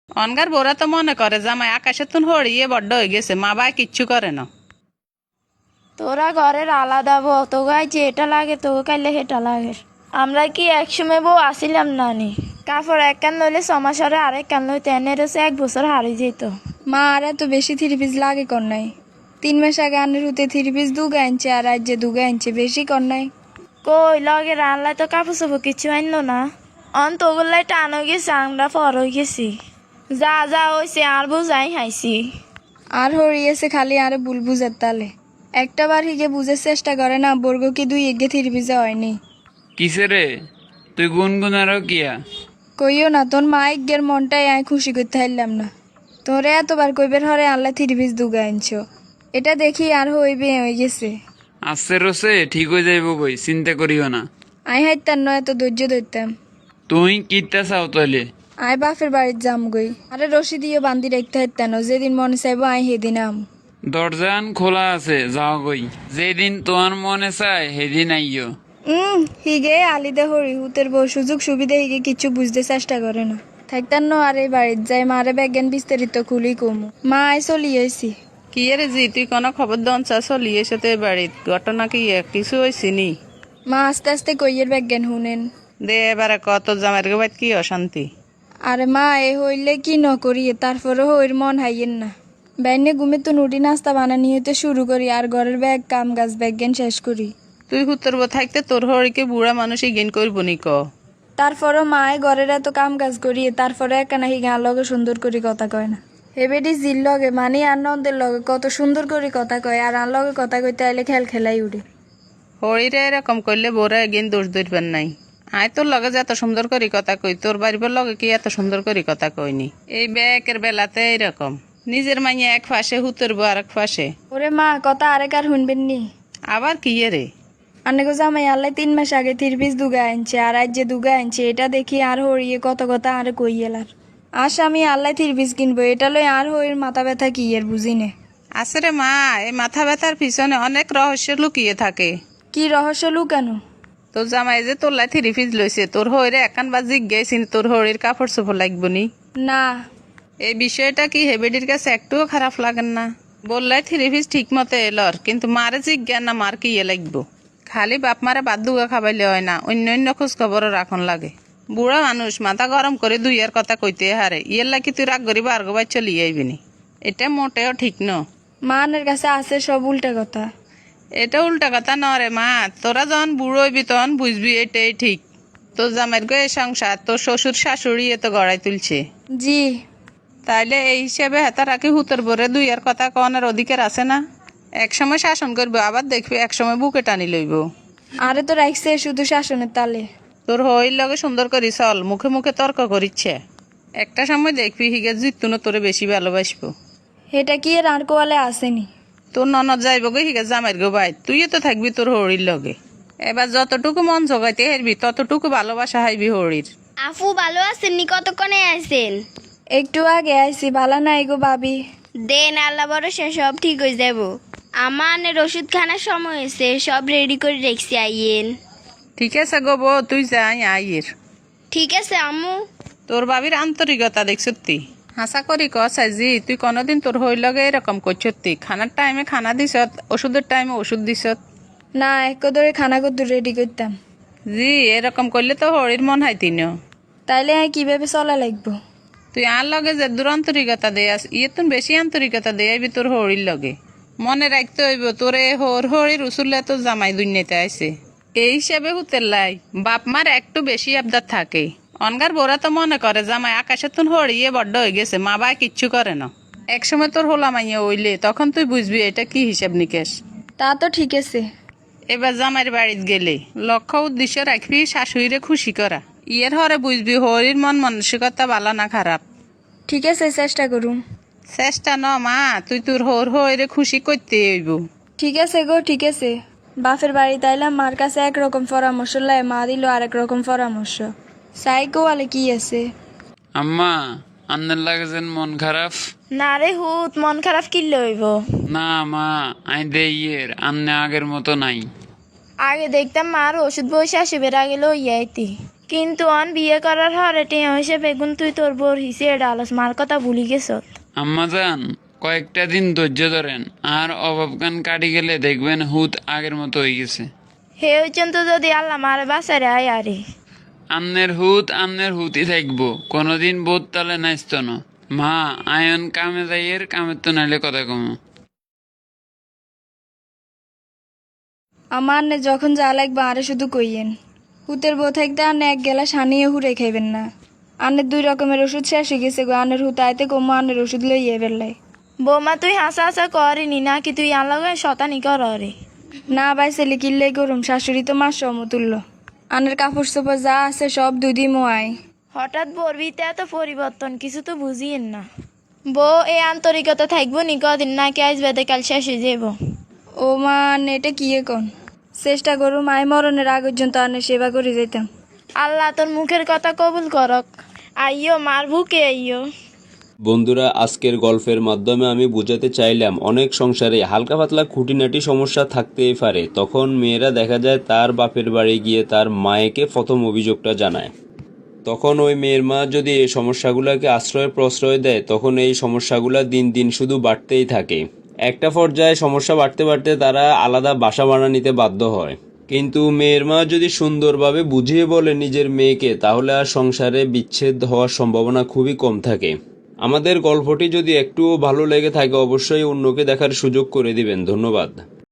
অনগার বোরা তো মনে করে জামাই আকাশে তুন হড়িয়ে বড্ড হয়ে গেছে, মা বাই কিচ্ছু করে না। তোরা ঘরের আলাদা বউ, তো গাই যেটা লাগে তো কাইলে হেটা লাগে। আমরা কি একসময় বউ আসিলাম নানি? কাপড় এক কান লইলে ছমাসরে আরেক কান লইতে এনে রয়েছে 1 বছর হারিয়ে যেত। মা আর এত বেশি থ্রি পিস লাগে কর নাই। 3 মাস আগে আনের হতে থ্রি পিস দুগা আনছে আর আজ যে দুগা আনছে বেশি কর নাই। কই লগে রানলাই তো কাপড় চোপড় কিছু আনলো না। তোগুলাই টান হয়ে গেছে, আমরা পর হয়ে গেছি। যা যা হয়েছে আর বুঝাই হাইছি। আর হরিয়েছে খালি আর ভুল বুঝার তালে। একটা বার হিগে বুঝার চেষ্টা করে না বর্গ কি দুই এগে থ্রি পিসে হয়নি। কিসে রে তুই গুনগুনারও কিয়া? কইও না তোর মা এগের মনটাই আয় খুশি করতে হারলাম না। তোরে এতবার কইবের হরে আল্লাহ থ্রি পিস দুগা আনছো, এটা দেখি আর হইবে হয়ে গেছে। আসছে রসে ঠিক হয়ে যাইব কই, চিন্তা করিও না। আই হাইতার নয় এত ধৈর্য ধরতাম। তুই কিতা চাও তাইলে? আয় বাপের বাড়ির যাম গই, আরে রশি দিয়ে বান্ধি রাখতে হাইতানো, যেদিন মনে চাইব আই সেদিন আম। দরজান খোলা আছে, যাও গই। যেদিন তোমার মনে চায় সেদিন আইও। হিগে আলিদে হরি হুতের বউ সুযোগ সুবিধা হিগে কিছু বুঝতে চেষ্টা করে না। থাকতার ন আর এই বাড়ির যাই মারে ব্যাজ্ঞান বিস্তারিত খুলি কমু। মা আই চলি আইসি। কি রে জি, তুই কোনো খবর দনচা চলি এসে তো এই বাড়িত ঘটনা কি কিছু হয়েছি নি? মা আস্তে আস্তে কইয়ের ব্যাজ্ঞান শুনেন। দে এবারে কত জামাইয়ের গোবাইত কি অশান্তি? আরে মা এ হইলে কি নকরিয়ে তারপরে হইর মন হাইয়েন না। ব্যানে ঘুমে তো নুটি নাস্তা বানানি হইতে শুরু করি আর ঘরের ব্যাগ কাম গাছ ব্যাজ্ঞান শেষ করি। তুই হুতরব থাকতে তোর হড়িকে বুড়া মানুষ ইগেন করবো নি ক? তারপরও মায়ে ঘরের এত কাম কাজ করিয়ে তারপরে একখানা হিগা লগে সুন্দর করে কথা কয় না। হেবেডি জির লগে মানে আর নন্দের লগে কত সুন্দর করে কথা কয়, আর আর লগে কথা কইতে আইলে খেলাই উঠে। হড়িরে এরকম করলে বোরা এগেন দোষ ধরবেন নাই। আয় তোর লগে যে এত সুন্দর করে কথা কই, তোর বাড়ির লগে কি এত সুন্দর করে কথা কইনি? এই ব্যাকের বেলাতে এইরকম নিজের মাইয়া এক ফাঁসে হুতরবো আর এক ফাঁসে। ওরে মা কথা আরেক আর শুনবেন নি? আবার কি রে? আনেগো জামাই আল্লাহ 3 মাস আগে থ্রি পিস দুগা আনছে আর আজ যে দুগা আনছে এটা দেখি আর হরিয়ে কত কথা আর কই এলার। আস আমি আল্লাহ থ্রি পিস কিনবো এটা লই আর হরির মাথা ব্যথা কি এর বুঝিনে। আসরে মা, এই মাথা ব্যথার পিছনে অনেক রহস্য লুকিয়ে থাকে। কি রহস্য লুকানো? তোর জামাই যে তোর লাই থ্রি পিস লইছে, তোর হইরে একান বা জিজ্ঞাসিন তোর হরির কাপড় চোপড় লাগবো নি? না। এই বিষয়টা কি হেবেডির কাছে একটুও খারাপ লাগেন না? বললাই থ্রি পিস ঠিক মতো এলর, কিন্তু মারে জিজ্ঞান না মার কি লাগবো। খালি বাপ মারে বাদ দুগা খাবাইলে হয় না, অন্য অন্য খোঁজ খবরও রাখন লাগে। বুড়া মানুষ মাথা গরম করে দুইয়ের কথা কইতে হারে, ইয়ের লাগি তুই রাগ করি বার গোবাই চলি আইবিনি। এটা মোটেও ঠিক ন। মানের কাছে আছে সব উল্টা কথা। এটা উল্টা কথা নরে মা, তোরা যখন বুড়ো হইবি তখন বুঝবি এটাই ঠিক। তোর জামাইয়ের গো এই সংসার তোর শ্বশুর শাশুড়ি এত গড়াই তুলছে। জি। তাইলে এই হিসেবে হেতা রাখি হুতর বরে দুইয়ের কথা কনের অধিকার আছে না? এক সময় শাসন করবো, আবার দেখবি এক সময় বুকে টানি লইব। আরে তো রাখছে শুধু শাসনের তালে। তোর হইর লগে সুন্দর করি চল, মুখে মুখে তর্ক করিচ্ছে। একটা সময় দেখবি হিগে জিতুনো তোরে বেশি ভালোবাসবো। এটা কি এর আর কোয়ালে আসেনি? তোর ননদ যাইব গো হিগে জামাইর গো ভাই, তুইও তো থাকবি তোর হরির লগে। এবার যতটুকু মন জগাইতে হেরবি ততটুকু ভালোবাসা হাইবি হরির। আফু ভালো আছেন নি? কতক্ষণে আছেন? একটু আগে আইসি, ভালো নাই গো ভাবি। দেন আল্লাহ ভরসা সব ঠিক হয়ে যাব। আমার ওষুধ খানার সময় হয়েছে, সব রেডি করে রেখছি, আইয়েন। ঠিক আছে গো বউ, তুই যাই আইয়ের। ঠিক আছে আম্মু। তোর বাবির আন্তরিকতা দেখছতি, হাসা করি কসাইজি তুই কোনোদিন তোর হইর লগে এরকম করছতি? খানার টাইমে খানা দিছত, ওষুধের টাইমে ওষুধ দিছত না এক ধরে খানা কদ্দুর রেডি করতাম। জি, এরকম করলে তো হরির মন হাইতি ন। তাইলে আমি কিভাবে চলা লাগবো? তুই আর লগে যে দূর আন্তরিকতা দেয়াস, ইয়ে তুন বেশি আন্তরিকতা দেয়াবি তোর হরির লগে। মনে রাখতে হইব তোরে হরির উসুল্লা তোর জামাই দুনিয়াতে আইছে। এই হিসাবে হুতের লাই বাপ মার একটু বেশি আবদার থাকে। অনগার বোরা তো মনে করে জামাই আকাশে তুন হরিয়ে বড্ড হয়ে গেছে, মা বাই কিচ্ছু করে না। একসময় তোর হোলা মাইয়া হইলে তখন তুই বুঝবি এটা কি হিসাব নিকেশ। তা তো ঠিক আছে। এবার জামাইয়ের বাড়িতে গেলে লক্ষ্য উদ্দেশ্য রাখবি শাশুড়িরে খুশি করা। ইয়ের হরে বুঝবি হরির মন মানসিকতা ভালো না খারাপ। ঠিক আছে চেষ্টা করুন। চেষ্টা ন মা, তুই তোর হরে খুশি করতে হইব। ঠিক আছে গো ঠিক আছে। বাপের বাড়ি তাইলাম, মার কাছে একরকম পরামর্শ লাই, মা দিল আরেক রকম পরামর্শ। সাই গোয়ালে কি আছে? আম্মা আন্নের লাগে যেন মন খারাপ। না রে হুত, মন খারাপ কি লইব? না মা, আই দে ইয়ের আন্নে আগের মতো নাই। আগে দেখতাম মার ওষুধ বসে আসবে আগে লইয়াইতি। কিন্তু অন বিয়ে করার হরে টিয়া হয়েছে বেগুন তুই তোর বোর হিসে এটা আলোস মার কথা ভুলি গেছ। আম্মাজান কয়েকটা দিন ধৈর্য ধরেন, আর অভাবগান কাটি গেলে দেখবেন হুত আগের মতো হয়ে গেছে। হে হইছেন তো যদি আল্লাহ মারে বাসারে আয় আরে। আমনের হুতই থাকবো, কোনোদিন বোধ তালে নাচত না। মা আয়ন কামে যাইয়ের, কামের তো নাইলে কথা কমো। আমার আন্নে যখন যা লাগবে আরে শুধু কইয়েন। হুতের বউ থাকতে আন্নে এক গেলা সানিয়ে হুড়ে খাইবেন না। আন্নের 2 রকমের ওষুধ শেষ হয়ে গেছে গো, আন্নের হুত আইতে কমো আন্নের ওষুধ লইয়ে বেরলাই। বৌমা তুই হাসা হাসা করিনি নাকি তুই আনলগে শতানি কর রে। না ভাই ছেলে কিনলেই করুম, শাশুড়ি তো মার সমতুল্য। আন্নের কাপড় চোপড় যা আছে সব দুধি মোয়াই। হঠাৎ বরবিতে এত পরিবর্তন কিছু তো বুঝিয়েন না। বউ এই আন্তরিকতা থাকবো নি কদিন নাকি আজ বেদে কাল শেষ হয়ে যাব। ও মা আন্নে এটা কি এখন? চেষ্টা করুম আই মরণের আগ পর্যন্ত আন্নের সেবা করে যেতাম। আল্লাহ তোর মুখের কথা কবুল করক। আইয়ো মার বুকে আইয়ো। বন্ধুরা, আজকের গল্পের মাধ্যমে আমি বোঝাতে চাইলাম অনেক সংসারে হালকা পাতলা খুঁটিনাটি সমস্যা থাকতেই পারে। তখন মেয়েরা দেখা যায় তার বাপের বাড়ি গিয়ে তার মায়েকে প্রথম অভিযোগটা জানায়। তখন ওই মেয়ের মা যদি এই সমস্যাগুলোকে আশ্রয় প্রশ্রয় দেয়, তখন এই সমস্যাগুলো দিন দিন শুধু বাড়তেই থাকে। একটা পর্যায়ে সমস্যা বাড়তে বাড়তে তারা আলাদা বাসা ভাড়া নিতে বাধ্য হয়। কিন্তু মেয়ের মা যদি সুন্দরভাবে বুঝিয়ে বলে নিজের মেয়েকে, তাহলে আর সংসারে বিচ্ছেদ হওয়ার সম্ভাবনা খুবই কম থাকে। আমাদের গল্পটি যদি একটুও ভালো লেগে থাকে অবশ্যই অন্যকে দেখার সুযোগ করে দিবেন। ধন্যবাদ।